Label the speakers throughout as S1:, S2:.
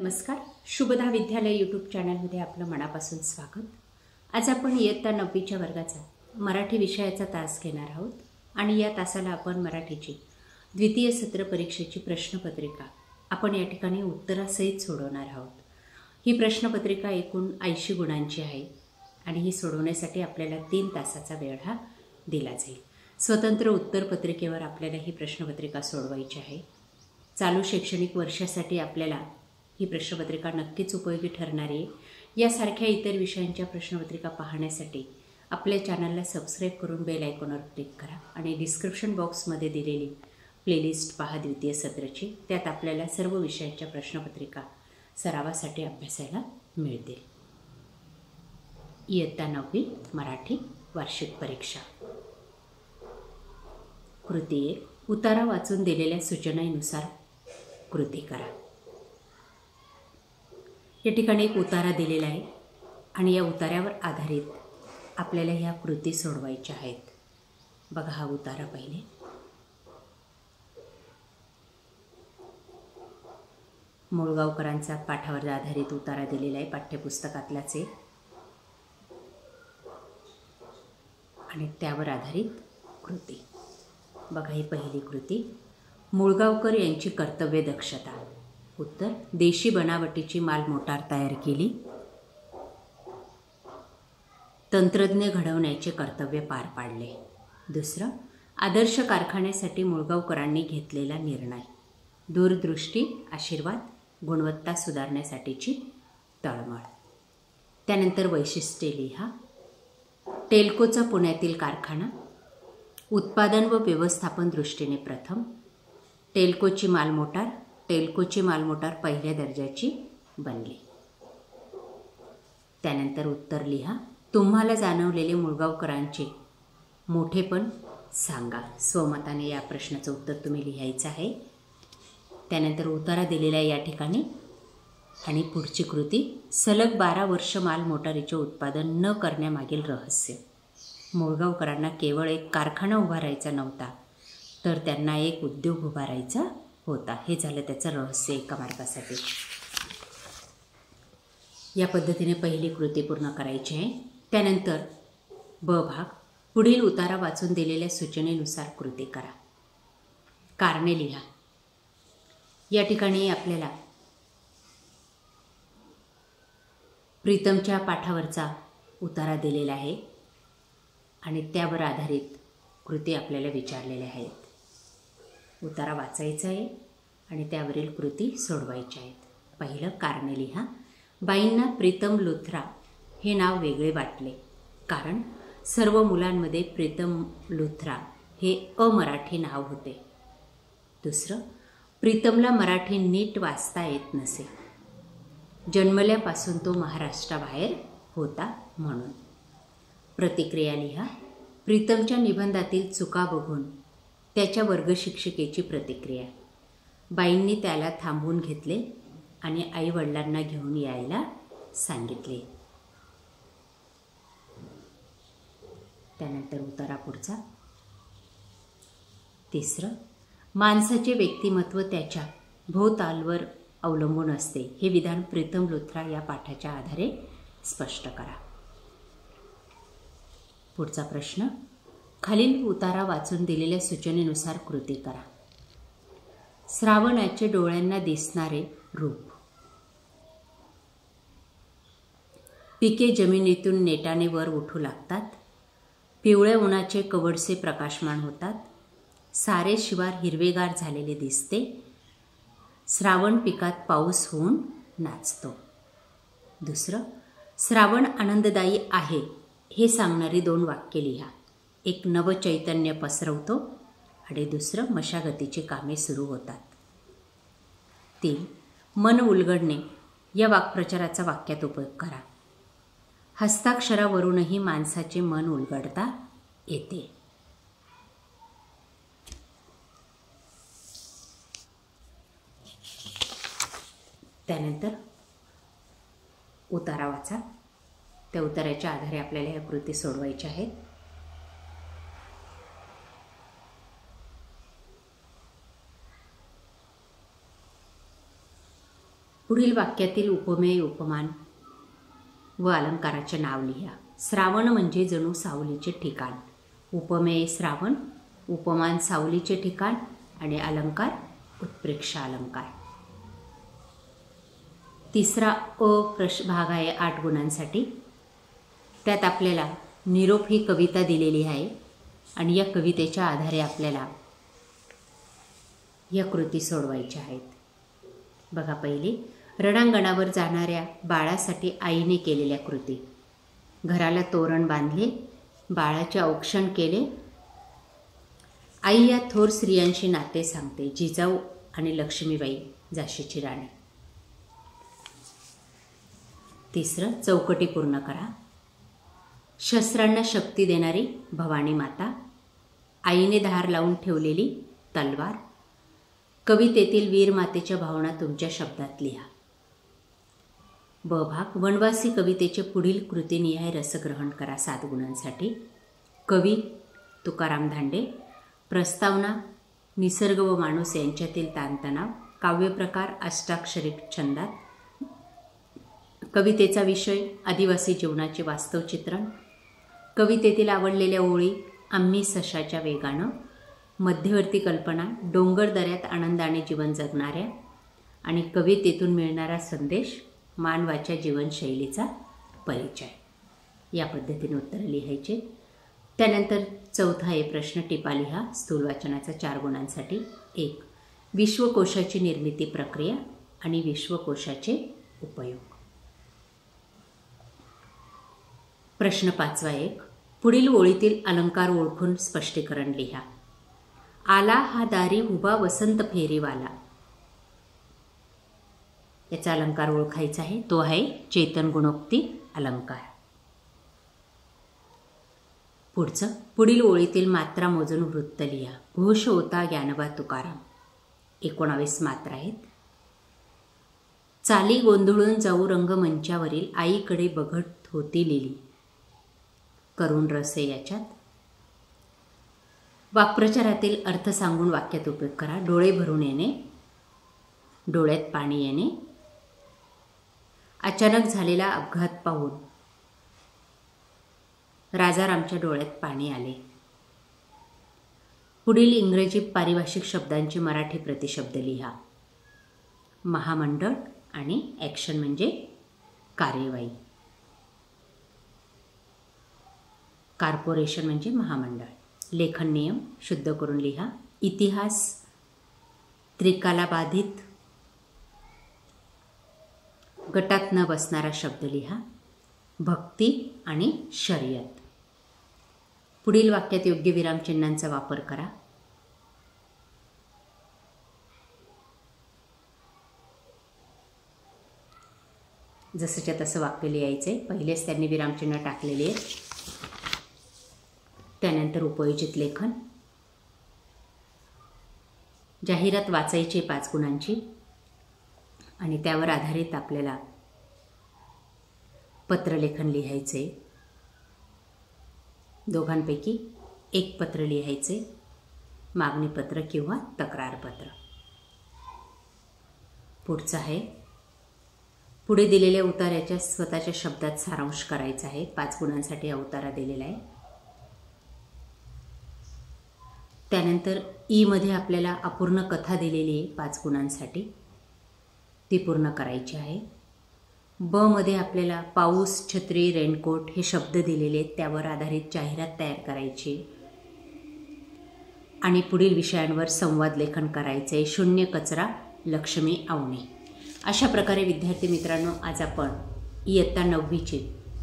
S1: नमस्कार. शुभदा विद्यालय यूट्यूब चॅनलमध्ये आपलं मनापासून स्वागत. आज आपण इयत्ता 9वीच्या वर्गाचा मराठी विषयाचा तास घेणार आहोत आणि या तासाला आपण मराठीची द्वितीय सत्र परीक्षेची प्रश्नपत्रिका आपण या ठिकाणी उत्तरासहित सोडवणार आहोत. ही प्रश्नपत्रिका एकूण 80 गुणांची आहे आणि ही सोडवण्यासाठी आपल्याला 3 तासाचा वेळ हा दिला जाईल. स्वतंत्र उत्तरपत्रिकेवर आपल्याला ही प्रश्नपत्रिका सोडवायची आहे. चालू शैक्षणिक वर्षासाठी आपल्याला ही प्रश्नपत्रिका नक्कीच उपयोगी ठरणार आहे. यासारख्या इतर विषयांच्या प्रश्नपत्रिका पाहण्यासाठी आपल्या चॅनलला सबस्क्राईब करून बेल आयकॉनवर क्लिक करा आणि डिस्क्रिप्शन बॉक्समध्ये दिलेली प्लेलिस्ट पहा द्वितीय सत्राची. त्यात आपल्याला सर्व विषयांच्या प्रश्नपत्रिका सरावासाठी अभ्यासायला मिळतील. इयत्ता 9वी मराठी वार्षिक परीक्षा. कृती 1. उतारा वाचून दिलेल्या सूचनांनुसार कृती करा. या ठिकाणी एक उतारा दिलेला आहे आणि या उतार्यावर आधारित आपल्याला ह्या कृती सोडवायच्या आहेत. बघा हा उतारा पहिले. मुळगावकरांचा पाठावर आधारित उतारा दिलेला आहे, पाठ्यपुस्तकातलाच आहे आणि त्यावर आधारित कृती. बघा ही पहिली कृती. मुळगावकर यांची कर्तव्य दक्षता. उत्तर: देशी बनावटीची माल मोटार तयार केली. तंत्रज्ञ घडवण्याचे कर्तव्य पार पाडले. दुसरं: आदर्श कारखान्यासाठी मुळगावकरांनी घेतलेला निर्णय. दूरदृष्टी, आशीर्वाद, गुणवत्ता सुधारण्यासाठीची तळमळ. त्यानंतर वैशिष्ट्ये लिहा. टेल्कोचा पुण्यातील कारखाना. उत्पादन व व्यवस्थापन दृष्टीने प्रथम. टेल्कोची मालमोटार. टेल्कोची मालमोटार पहिल्या दर्जाची बनली. त्यानंतर उत्तर लिहा. तुम्हाला जाणवलेले मुळगावकरांचे मोठेपण सांगा. स्वमताने या प्रश्नाचं उत्तर तुम्ही लिहायचं आहे. त्यानंतर उतारा दिलेला आहे या ठिकाणी आणि पुढची कृती. सलग 12 वर्ष मालमोटारीचे उत्पादन न करण्यामागील रहस्य. मुळगावकरांना केवळ एक कारखाना उभारायचा नव्हता, तर त्यांना एक उद्योग उभारायचा होता. हे झालं त्याचं रहस्य एका मार्गासाठी. या पद्धतीने पहिली कृती पूर्ण करायची आहे. त्यानंतर ब भाग. पुढील उतारा वाचून दिलेल्या सूचनेनुसार कृती करा. कारणे लिहा. या ठिकाणी आपल्याला प्रीतमच्या पाठावरचा उतारा दिलेला आहे आणि त्यावर आधारित कृती आपल्याला विचारलेल्या आहेत. उतारा वाचायचा आहे आणि त्यावरील कृती सोडवायच्या आहेत. पहिलं कारणे लिहा. बाईंना प्रीतम लुथरा हे नाव वेगळे वाटले कारण सर्व मुलांमध्ये प्रीतम लुथरा हे अमराठी नाव होते. दुसरं, प्रीतमला मराठी नीट वाचता येत नसे. जन्मल्यापासून तो महाराष्ट्राबाहेर होता म्हणून. प्रतिक्रिया लिहा. प्रीतमच्या निबंधातील चुका बघून त्याच्या वर्गशिक्षिकेची प्रतिक्रिया. बाईंनी त्याला थांबवून घेतले आणि आईवडिलांना घेऊन यायला सांगितले. त्यानंतर उतारा पुढचा. तिसरं, माणसाचे व्यक्तिमत्व त्याच्या भोवतालवर अवलंबून असते. हे विधान प्रीतम लुथरा या पाठाच्या आधारे स्पष्ट करा. पुढचा प्रश्न. खालील उतारा वाचून दिलेल्या सूचनेनुसार कृती करा. श्रावणाचे डोळ्यांना दिसणारे रूप. पिके जमिनीतून नेटाने वर उठू लागतात. पिवळ्या उन्हाचे कवडसे प्रकाशमान होतात. सारे शिवार हिरवेगार झालेले दिसते. श्रावण पिकात पाऊस होऊन नाचतो. दुसरं, श्रावण आनंददायी आहे हे सांगणारी 2 वाक्ये लिहा. एक, नवचैतन्य पसरवतो आणि दुसरं, मशागतीची कामे सुरू होतात. 3, मन उलगडणे या वाक्प्रचाराचा वाक्यात उपयोग करा. हस्ताक्षरावरूनही माणसाचे मन उलगडता येते. त्यानंतर उतारा वाचा. त्या उताराच्या आधारे आपल्याला ह्या कृती सोडवायच्या आहेत. पुढील वाक्यातील उपमेय, उपमान व अलंकाराचे नाव लिहा. श्रावण म्हणजे जणू सावलीचे ठिकाण. उपमेय श्रावण, उपमान सावलीचे ठिकाण आणि अलंकार उत्प्रेक्षा अलंकार. तिसरा भाग आहे 8 गुणांसाठी. त्यात आपल्याला निरोप ही कविता दिलेली आहे आणि या कवितेच्या आधारे आपल्याला या कृती सोडवायच्या आहेत. बघा, पहिली, रणांगणावर जाणाऱ्या बाळासाठी आईने केलेल्या कृती. घराला तोरण बांधले, बाळाचे औक्षण केले. आई या थोर स्त्रियांशी नाते सांगते, जिजाऊ आणि लक्ष्मीबाई झाशीची राणी. तिसरं, चौकटी पूर्ण करा. शस्त्रांना शक्ती देणारी भवानी माता, आईने धार लावून ठेवलेली तलवार. कवितेतील वीर मातेच्या भावना तुमच्या शब्दात लिहा. ब भाग, वनवासी कवितेचे पुढील कृतीनिहाय रसग्रहण करा 7 गुणांसाठी. कवी तुकाराम धांडे. प्रस्तावना निसर्ग व माणूस यांच्यातील ताणतणाव. काव्यप्रकार अष्टाक्षरी छंदात. कवितेचा विषय आदिवासी जीवनाचे वास्तव चित्रण. कवितेतील आवडलेल्या ओळी आम्ही सशाच्या वेगानं. मध्यवर्ती कल्पना डोंगर दऱ्यात आनंदाने जीवन जगणाऱ्या. आणि कवितेतून मिळणारा संदेश मानवाच्या जीवनशैलीचा परिचय. या पद्धतीने उत्तर लिहायचे. त्यानंतर चौथा आहे प्रश्न, टिपा लिहा. स्थूल वाचनाचा 4 गुणांसाठी. 1. विश्वकोशाची निर्मिती प्रक्रिया आणि विश्वकोशाचे उपयोग. प्रश्न 5वा 1. पुढील ओळीतील अलंकार ओळखून स्पष्टीकरण लिहा. आला हा दारी उभा वसंत फेरीवाला. याचा अलंकार ओळखायचा आहे. तो आहे चेतन गुणोक्ती अलंकार. पुढचं, पुढील ओळीतील मात्रा मोजून वृत्त लिहा. घोष होता ज्ञानोबा तुकाराम. 19 मात्रा आहेत. चाली गोंधळून जाऊ रंगमंचावरील आईकडे बघत होती लिली. करुण रसे याच्यात. वाक्प्रचारातील अर्थ सांगून वाक्यात उपयोग करा. डोळे भरून येणे, डोळ्यात पाणी येणे. अचानक झालेला अपघात पाहून राजारामच्या डोळ्यात पाणी आले. पुढील इंग्रजी पारिभाषिक शब्दांची मराठी प्रतिशब्द लिहा. महामंडळ आणि ॲक्शन म्हणजे कार्यवाही. कॉर्पोरेशन म्हणजे महामंडळ. लेखन नियम शुद्ध करून लिहा. इतिहास त्रिकालाबाधित. गटात न बसणारा शब्द लिहा. भक्ती आणि शर्यत. पुढील वाक्यात योग्य विरामचिन्हांचा वापर करा. जसंच्या तसं वाक्य लिहायचे. पहिलेच त्यांनी विरामचिन्ह टाकलेले आहेत. त्यानंतर उपयोजित लेखन. जाहिरात वाचायची 5 गुणांची आणि त्यावर आधारित आपल्याला पत्रलेखन लिहायचे. दोघांपैकी एक पत्र लिहायचे. मागणीपत्र किंवा तक्रारपत्र. पुढचं आहे, पुढे दिलेल्या उतार्याच्या स्वतःच्या शब्दात सारांश करायचा आहे. 5 गुणांसाठी हा उतारा दिलेला आहे. त्यानंतर ईमध्ये आपल्याला अपूर्ण कथा दिलेली आहे 5 गुणांसाठी. ती पूर्ण करायची आहे. ब मध्ये आपल्याला पाऊस, छत्री, रेनकोट हे शब्द दिलेले आहेत. त्यावर आधारित जाहिरात तयार करायची आणि पुढील विषयांवर संवाद लेखन करायचे. शून्य कचरा, लक्ष्मी आवणे. अशा प्रकारे विद्यार्थी मित्रांनो, आज आपण इयत्ता 9वीची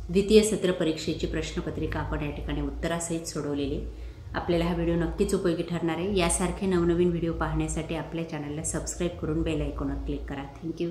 S1: द्वितीय सत्र परीक्षेची प्रश्नपत्रिका आपण या ठिकाणी उत्तरासहित सोडवलेली. आपल्याला हा व्हिडिओ नक्कीच उपयोगी ठरणार आहे. यासारखे नवनवीन व्हिडिओ पाहण्यासाठी आपल्या चॅनलला सबस्क्राईब करून बेल आयकॉनवर क्लिक करा. थँक्यू.